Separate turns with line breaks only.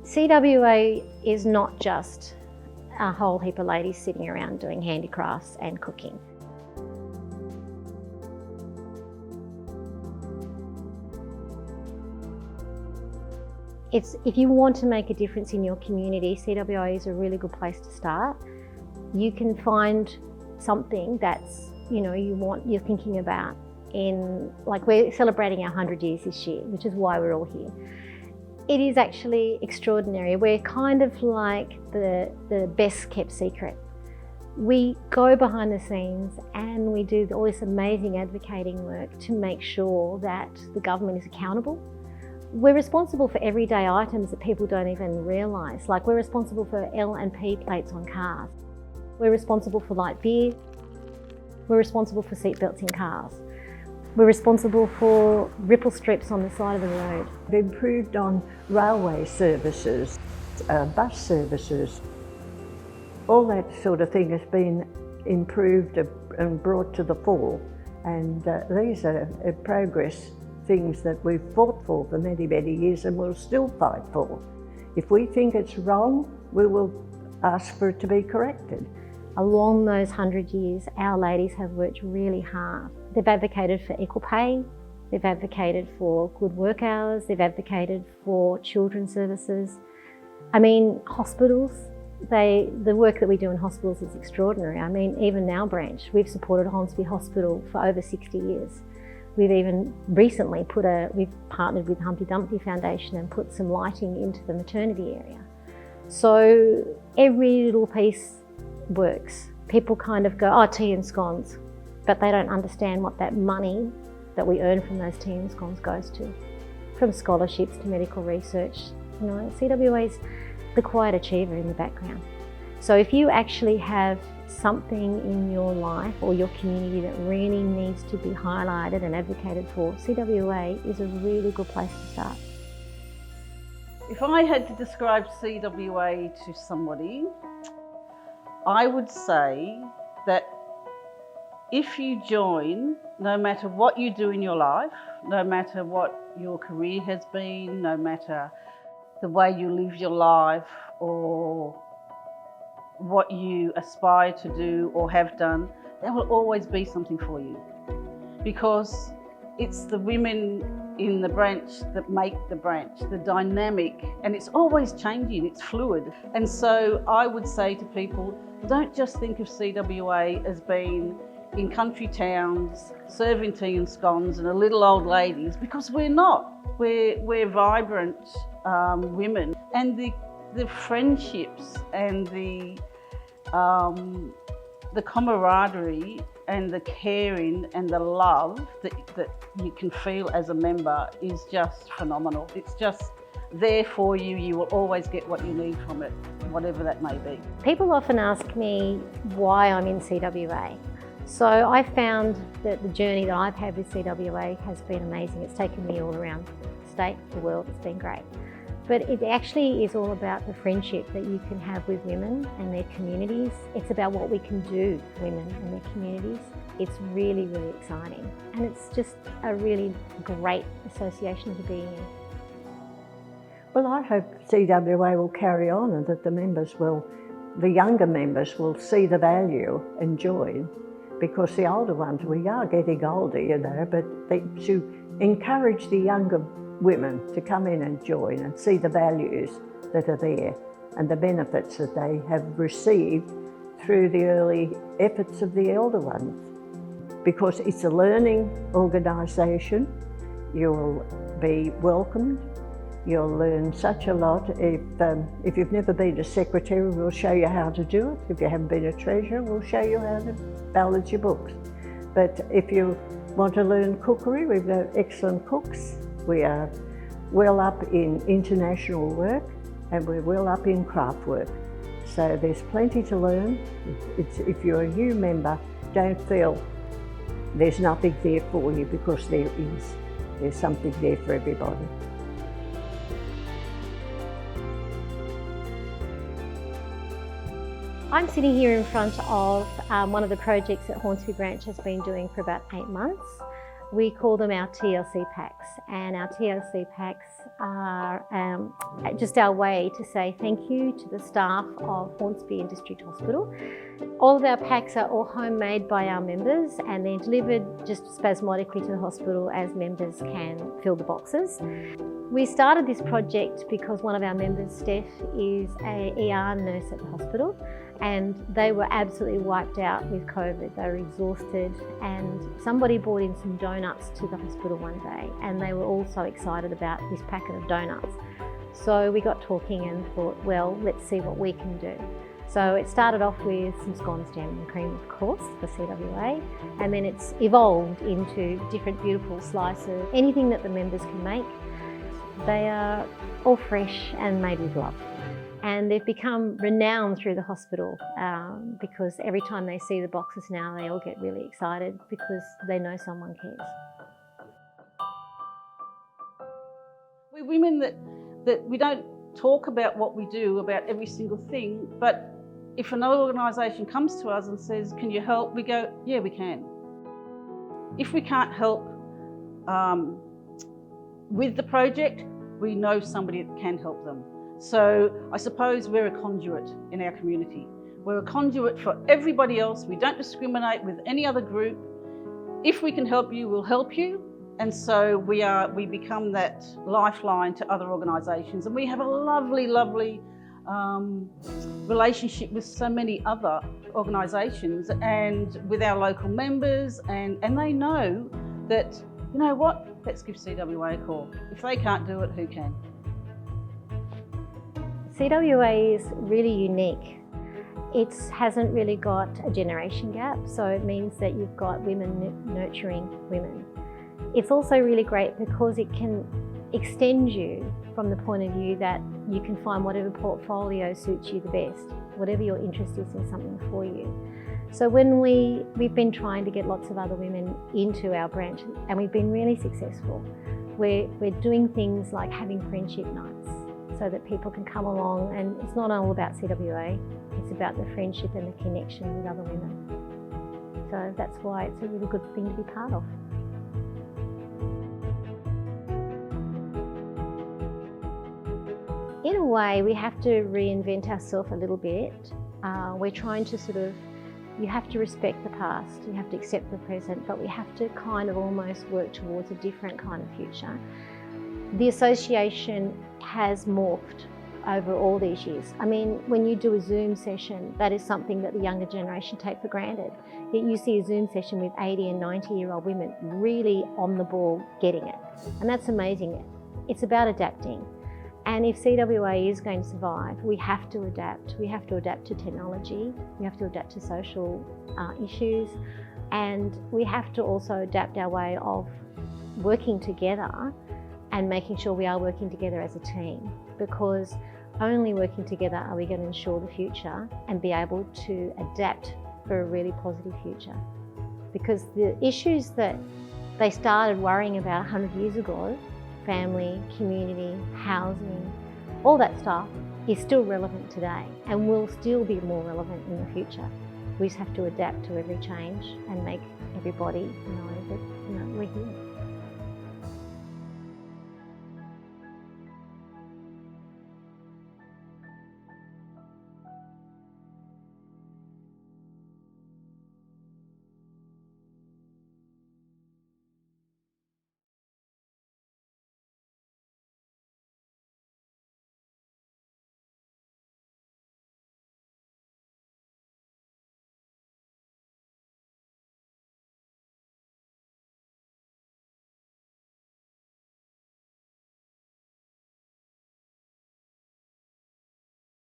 CWA is not just a whole heap of ladies sitting around doing handicrafts and cooking. If you want to make a difference in your community, CWA is a really good place to start. You can find something that's, you're thinking about we're celebrating our 100 years this year, which is why we're all here. It is actually extraordinary. We're kind of like the best kept secret. We go behind the scenes and we do all this amazing advocating work to make sure that the government is accountable. We're responsible for everyday items that people don't even realise. Like, we're responsible for L and P plates on cars. We're responsible for light beer. We're responsible for seatbelts in cars. We're responsible for ripple strips on the side of the road.
We've improved on railway services, bus services. All that sort of thing has been improved and brought to the fore. And these are progress things that we've fought for many, many years and will still fight for. If we think it's wrong, we will ask for it to be corrected.
Along those 100 years, our ladies have worked really hard. They've advocated for equal pay, they've advocated for good work hours, they've advocated for children's services. Hospitals, the work that we do in hospitals is extraordinary. Even our branch, we've supported Hornsby Hospital for over 60 years. We've even recently we've partnered with Humpty Dumpty Foundation and put some lighting into the maternity area. So every little piece works. People kind of go, tea and scones, but they don't understand what that money that we earn from those tea and scones goes to. From scholarships to medical research, CWA is the quiet achiever in the background. So if you actually have something in your life or your community that really needs to be highlighted and advocated for, CWA is a really good place to start.
If I had to describe CWA to somebody, I would say that if you join, no matter what you do in your life, no matter what your career has been, no matter the way you live your life or what you aspire to do or have done, there will always be something for you, because it's the women in the branch that make the branch, the dynamic, and it's always changing, it's fluid. And so I would say to people, don't just think of CWA as being in country towns, serving tea and scones and a little old ladies, because we're not. We're vibrant women, and the friendships and the camaraderie and the caring and the love that you can feel as a member is just phenomenal. It's just there for you. You will always get what you need from it, whatever that may be.
People often ask me why I'm in CWA. So I found that the journey that I've had with CWA has been amazing. It's taken me all around the state, the world. It's been great. But it actually is all about the friendship that you can have with women and their communities. It's about what we can do for women and their communities. It's really, really exciting. And it's just a really great association to be in.
Well, I hope CWA will carry on and that the younger members will see the value and join, because the older ones, we are getting older, but to encourage the younger women to come in and join and see the values that are there and the benefits that they have received through the early efforts of the elder ones. Because it's a learning organisation, you'll be welcomed, you'll learn such a lot. If you've never been a secretary, we'll show you how to do it. If you haven't been a treasurer, we'll show you how to balance your books. But if you want to learn cookery, we've got excellent cooks. We are well up in international work and we're well up in craft work. So there's plenty to learn. If you're a new member, don't feel there's nothing there for you, because there is. There's something there for everybody.
I'm sitting here in front of one of the projects that Hornsby Branch has been doing for about 8 months. We call them our TLC packs, and our TLC packs are just our way to say thank you to the staff of Hornsby and District Hospital. All of our packs are all homemade by our members, and they're delivered just spasmodically to the hospital as members can fill the boxes. We started this project because one of our members, Steph, is an ER nurse at the hospital, and they were absolutely wiped out with COVID. They were exhausted, and somebody brought in some donuts to the hospital one day, and they were all so excited about this packet of donuts. So we got talking and thought, well, let's see what we can do. So it started off with some scones, jam and cream, of course, for CWA, and then it's evolved into different beautiful slices, anything that the members can make. They are all fresh and made with love. And they've become renowned through the hospital because every time they see the boxes now, they all get really excited because they know someone cares.
We're women that we don't talk about what we do, about every single thing, but if another organisation comes to us and says, can you help? We go, yeah, we can. If we can't help with the project, we know somebody that can help them. So I suppose we're a conduit in our community. We're a conduit for everybody else. We don't discriminate with any other group. If we can help you, we'll help you. And so we become that lifeline to other organisations. And we have a lovely, lovely relationship with so many other organisations and with our local members. And they know that, you know what, let's give CWA a call. If they can't do it, who can?
CWA is really unique. It hasn't really got a generation gap, so it means that you've got women nurturing women. It's also really great because it can extend you from the point of view that you can find whatever portfolio suits you the best, whatever your interest is in something for you. So when we've been trying to get lots of other women into our branch, and we've been really successful. We're doing things like having friendship nights so that people can come along, and it's not all about CWA, it's about the friendship and the connection with other women. So that's why it's a really good thing to be part of. In a way, we have to reinvent ourselves a little bit. We're trying to you have to respect the past, you have to accept the present, but we have to kind of almost work towards a different kind of future. The association has morphed over all these years. I mean, when you do a Zoom session, that is something that the younger generation take for granted. Yet you see a Zoom session with 80 and 90-year-old women really on the ball getting it. And that's amazing. It's about adapting. And if CWA is going to survive, we have to adapt. We have to adapt to technology, we have to adapt to social issues, and we have to also adapt our way of working together and making sure we are working together as a team, because only working together are we going to ensure the future and be able to adapt for a really positive future. Because the issues that they started worrying about 100 years ago, family, community, housing, all that stuff is still relevant today and will still be more relevant in the future. We just have to adapt to every change and make everybody know that we're here.